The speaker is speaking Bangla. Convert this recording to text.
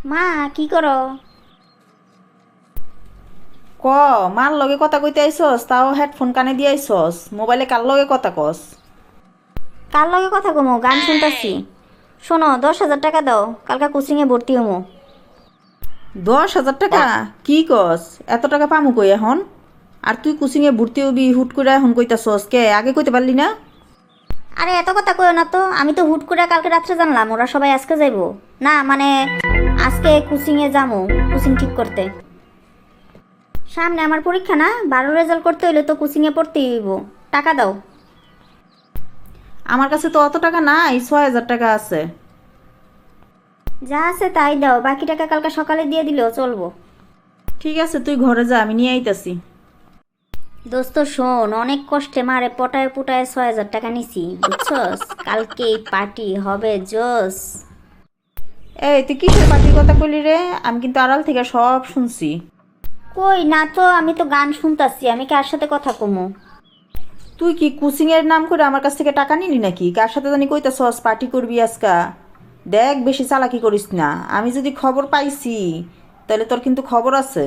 মা কি করো? ক মার লগে কথা কইতে আইসস, তাও হেডফোন কানে দিয়ে আইসস, মোবাইলে কার লগে কথা কস? কার লগে কথা কমো? গান শুনতাছি। শোনো, 10,000 টাকা দাও, কালকা কোচিংয়ে ভর্তি হমো। 10,000 টাকা? কি কস? এত টাকা পামু কই এখন? আর তুই কোচিংয়ে ভর্তি হবি হুট করে এখন কইতাছস কে? আগে কইতে পারলি না? আরে এত কথা কইও না তো, আমি তো হুট করে কালকে রাত্রে জানলাম ওরা সবাই আজকে যাইবো। না মানে আজকে কোচিংয়ে যামো, কোচিং ঠিক করতে। সামনে আমার পরীক্ষা না, 12 রেজাল্ট করতে হইলে তো কোচিংয়ে পড়তেই হইব। টাকা দাও। আমার কাছে তো অত টাকা নাই, 6,000 টাকা আছে। যা আছে তাই দাও, বাকি টাকা কালকে সকালে দিয়ে দিলেও চলবো। ঠিক আছে, তুই ঘরে যা, আমি নিয়ে আইতাছি। দোস্ত শোন, অনেক কষ্টে মারে পটায় পুটায় 6,000 টাকা নিছি, বুঝছস? কালকে এই পার্টি হবে জোস। এই তুই কিসের পার্টির কথা কইলি রে? আমি কিন্তু আড়াল থেকে সব শুনছি। কই না তো, আমি তো গান শুনতাছি, আমি কার সাথে কথা কমু? তুই কি কোচিং এর নাম করে আমার কাছ থেকে টাকা নিলি নাকি? কার সাথে জানি কইতাছস পার্টি করবি আজকা? দেখ বেশি চালাকি করিস না, আমি যদি খবর পাইছি তাহলে তোর কিন্তু খবর আছে।